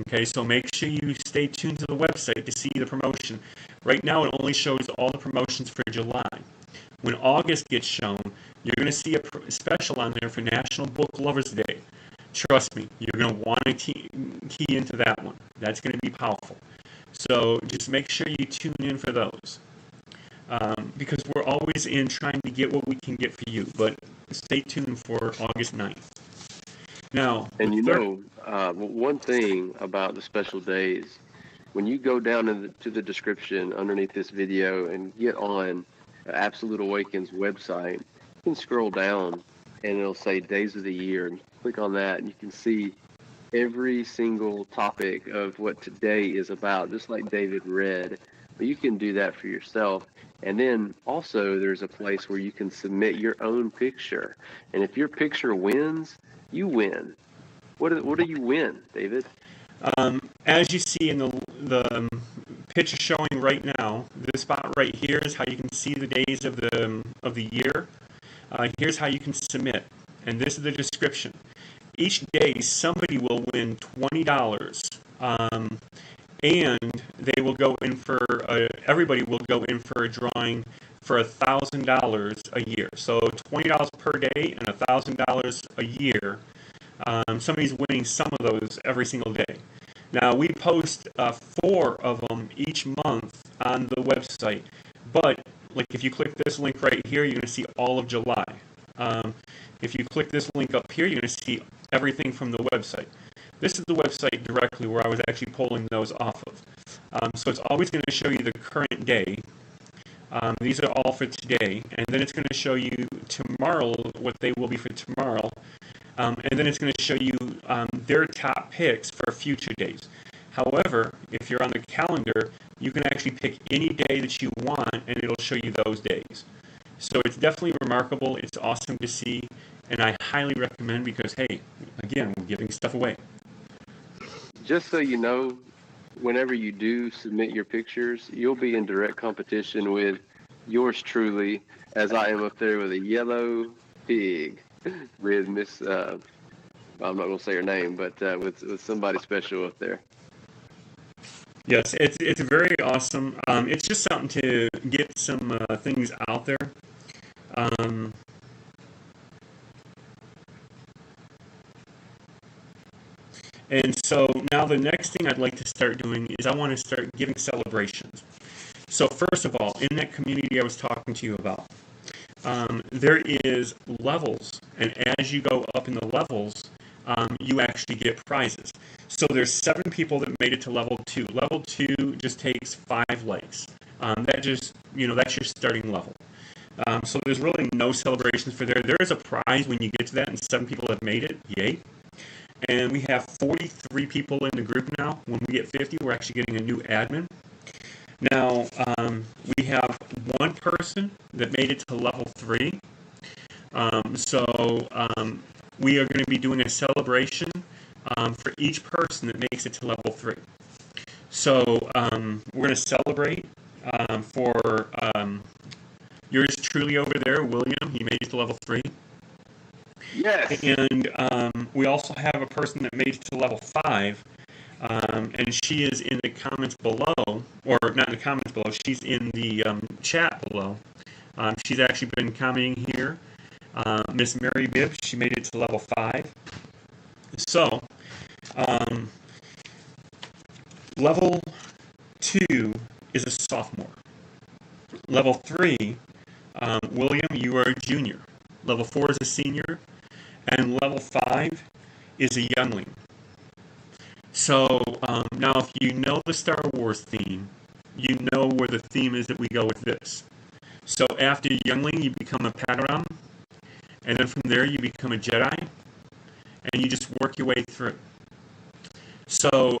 Speaker 1: Okay, so make sure you stay tuned to the website to see the promotion. Right now, it only shows all the promotions for July. When August gets shown, you're going to see a special on there for National Book Lovers Day. Trust me, you're going to want to key into that one. That's going to be powerful. So just make sure you tune in for those. Because we're always in trying to get what we can get for you. But stay tuned for August 9th. Now,
Speaker 2: and one thing about the special days, when you go down to the description underneath this video and get on the Absolute Awakens website, you can scroll down and it'll say days of the year, and click on that and you can see every single topic of what today is about, just like David read. But you can do that for yourself. And then also there's a place where you can submit your own picture. And if your picture wins, you win. What do you win, David?
Speaker 1: As you see in the picture showing right now, this spot right here is how you can see the days of the year. Here's how you can submit, and this is the description. Each day, somebody will win $20, and they will go in for everybody will go in for a drawing for $1,000 a year. So $20 per day and $1,000 a year. Somebody's winning some of those every single day. Now, we post 4 of them each month on the website, but like if you click this link right here, you're going to see all of July. If you click this link up here, you're going to see everything from the website. This is the website directly where I was actually pulling those off of. So it's always going to show you the current day. These are all for today, and then it's going to show you tomorrow what they will be for tomorrow. And then it's going to show you their top picks for future days. However, if you're on the calendar, you can actually pick any day that you want, and it'll show you those days. So it's definitely remarkable. It's awesome to see, and I highly recommend because, hey, again, we're giving stuff away.
Speaker 2: Just so you know, whenever you do submit your pictures, you'll be in direct competition with yours truly, as I am up there with a yellow pig. With Miss, I'm not going to say her name, but with somebody special up there.
Speaker 1: Yes, it's very awesome. It's just something to get some things out there. And so now the next thing I'd like to start doing is I want to start giving celebrations. So first of all, in that community I was talking to you about, there is levels, and as you go up in the levels, you actually get prizes. So there's 7 people that made it to level 2. Level 2 just takes 5 likes. That just, that's your starting level. So there's really no celebrations for there. There is a prize when you get to that, and 7 people have made it. Yay. And we have 43 people in the group now. When we get 50, we're actually getting a new admin. Now, we have 1 person that made it to level 3. We are going to be doing a celebration for each person that makes it to level 3. So we're going to celebrate for yours truly over there, William. He made it to level 3.
Speaker 2: Yes.
Speaker 1: And we also have a person that made it to level 5. And she is in the comments below, or not in the comments below, she's in the chat below. She's actually been commenting here. Miss Mary Bibb, she made it to level 5. So, level 2 is a sophomore. Level 3, William, you are a junior. Level 4 is a senior. And level 5 is a youngling. So now if you know the Star Wars theme, you know where the theme is that we go with this. So after youngling, you become a Padawan, and then from there you become a Jedi, and you just work your way through. So,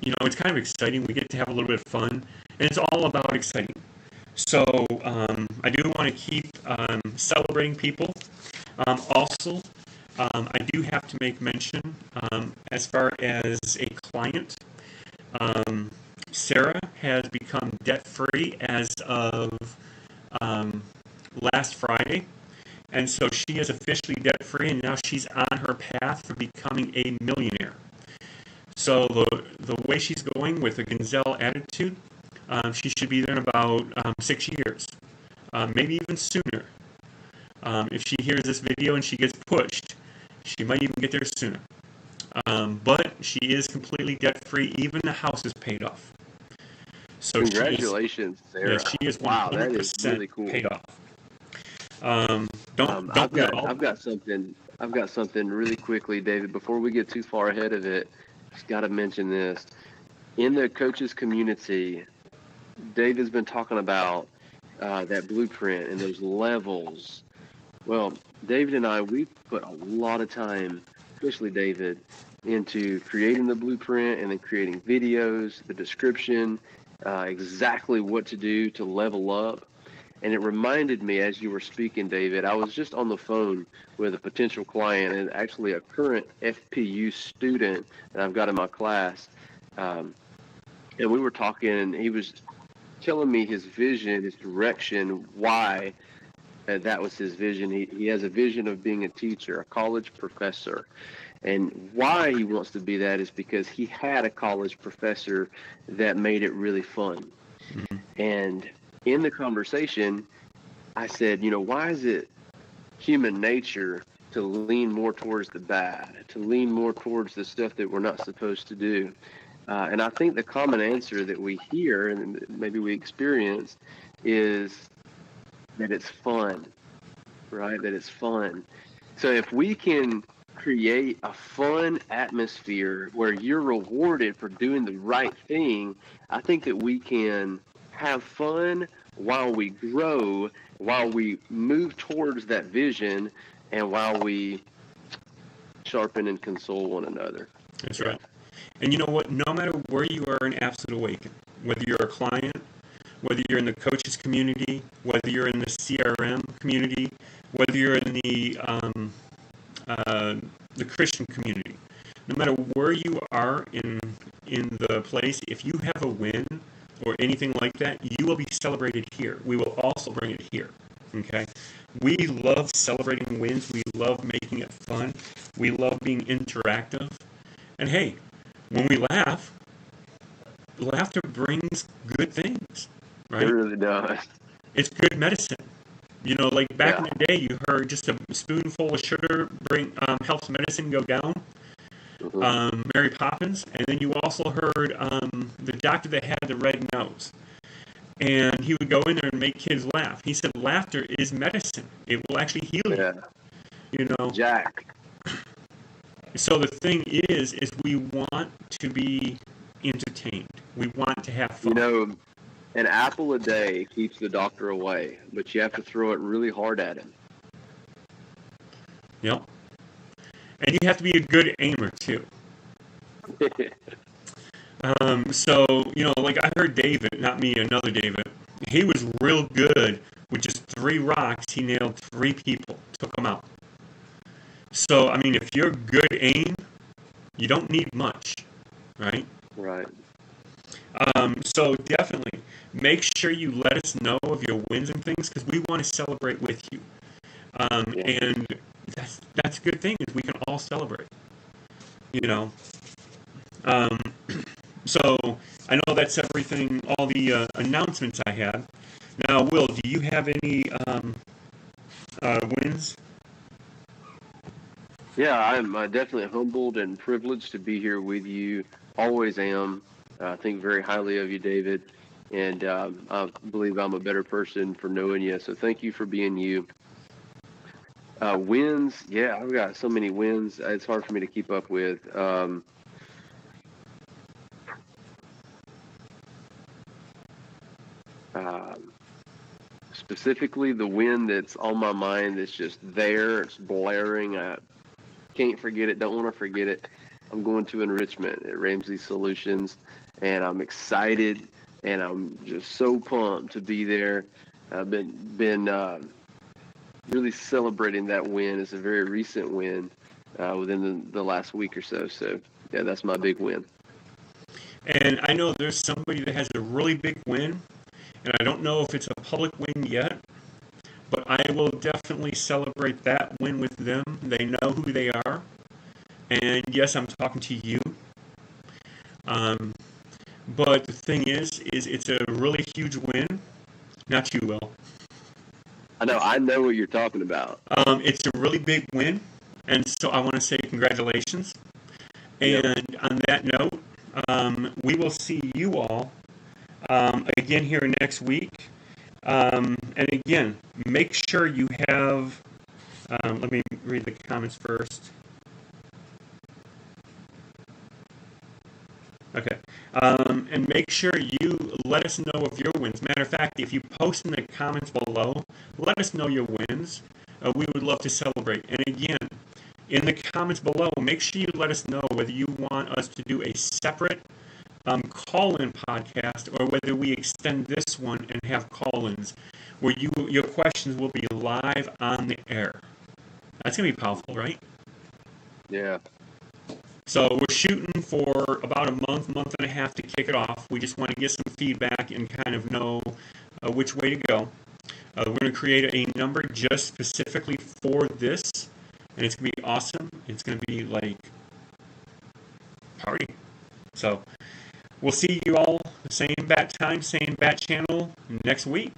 Speaker 1: it's kind of exciting. We get to have a little bit of fun, and it's all about exciting. So I do want to keep celebrating people. Also, I do have to make mention, as far as a client, Sarah has become debt-free as of last Friday, and so she is officially debt-free, and now she's on her path for becoming a millionaire. So the way she's going with a Gonzale attitude, she should be there in about 6 years, maybe even sooner. If she hears this video and she gets pushed, she might even get there sooner. But she is completely debt-free. Even the house is paid off. So
Speaker 2: congratulations, Sarah.
Speaker 1: Yeah, she is 100%
Speaker 2: wow, that is really cool.
Speaker 1: paid off.
Speaker 2: I've got something really quickly, David. Before we get too far ahead of it, just got to mention this. In the coaches community, David's been talking about that blueprint and those levels. Well, David and I, we put a lot of time, especially David, into creating the blueprint and then creating videos, the description, exactly what to do to level up. And it reminded me, as you were speaking, David, I was just on the phone with a potential client and actually a current FPU student that I've got in my class. And we were talking, and he was telling me his vision, his direction, why that was his vision. He has a vision of being a teacher, a college professor. And why he wants to be that is because he had a college professor that made it really fun.
Speaker 1: Mhm.
Speaker 2: And in the conversation, I said, why is it human nature to lean more towards the bad, to lean more towards the stuff that we're not supposed to do? And I think the common answer that we hear and maybe we experience is that it's fun, right? That it's fun. So if we can create a fun atmosphere where you're rewarded for doing the right thing, I think that we can have fun while we grow, while we move towards that vision, and while we sharpen and console one another.
Speaker 1: That's right. And you know what? No matter where you are in Absolute Awaken, whether you're a client, whether you're in the coaches community, whether you're in the CRM community, whether you're in the Christian community, no matter where you are in the place, if you have a win or anything like that, you will be celebrated here. We will also bring it here. Okay? We love celebrating wins. We love making it fun. We love being interactive. And hey, when we laugh, laughter brings good things, right?
Speaker 2: It really does.
Speaker 1: It's good medicine. Like back in
Speaker 2: Yeah.
Speaker 1: the day, you heard just a spoonful of sugar helps medicine go down.
Speaker 2: Mhm.
Speaker 1: Mary Poppins, and then you also heard the doctor that had the red nose, and he would go in there and make kids laugh. He said laughter is medicine; it will actually heal you.
Speaker 2: Yeah. Jack.
Speaker 1: So the thing is we want to be entertained. We want to have fun.
Speaker 2: An apple a day keeps the doctor away, but you have to throw it really hard at him.
Speaker 1: Yep. And you have to be a good aimer too. Like I heard David, not me, another David. He was real good with just 3 rocks. He nailed 3 people, took them out. So I mean, if you're good aim, you don't need much, right?
Speaker 2: Right.
Speaker 1: So definitely make sure you let us know of your wins and things because we want to celebrate with you.
Speaker 2: Yeah.
Speaker 1: And that's a good thing is we can all celebrate. So I know that's everything, all the announcements I had. Now, Will, do you have any wins?
Speaker 2: Yeah, I'm definitely humbled and privileged to be here with you. Always am. I think very highly of you, David. And I believe I'm a better person for knowing you. So thank you for being you. Wins. Yeah, I've got so many wins. It's hard for me to keep up with. Specifically, the win that's on my mind that's just there. It's blaring. I can't forget it. Don't want to forget it. I'm going to enrichment at Ramsey Solutions, and I'm excited, and I'm just so pumped to be there. I've been really celebrating that win. It's a very recent win within the last week or so. So, yeah, that's my big win.
Speaker 1: And I know there's somebody that has a really big win, and I don't know if it's a public win yet, but I will definitely celebrate that win with them. They know who they are. And yes, I'm talking to you. But the thing is it's a really huge win. Not you, Will.
Speaker 2: I know what you're talking about.
Speaker 1: It's a really big win, and so I want to say congratulations.
Speaker 2: Yep.
Speaker 1: And on that note, we will see you all again here next week. And again, make sure you have. Let me read the comments first. Okay. And make sure you let us know of your wins. Matter of fact, if you post in the comments below, let us know your wins. We would love to celebrate. And again, in the comments below, make sure you let us know whether you want us to do a separate call-in podcast, or whether we extend this one and have call-ins where your questions will be live on the air. That's going to be powerful, right?
Speaker 2: Yeah.
Speaker 1: So we're shooting for about a month and a half to kick it off. We just want to get some feedback and kind of know which way to go. We're going to create a number just specifically for this, and it's going to be awesome. It's going to be like party. So we'll see you all, same bat time, same bat channel next week.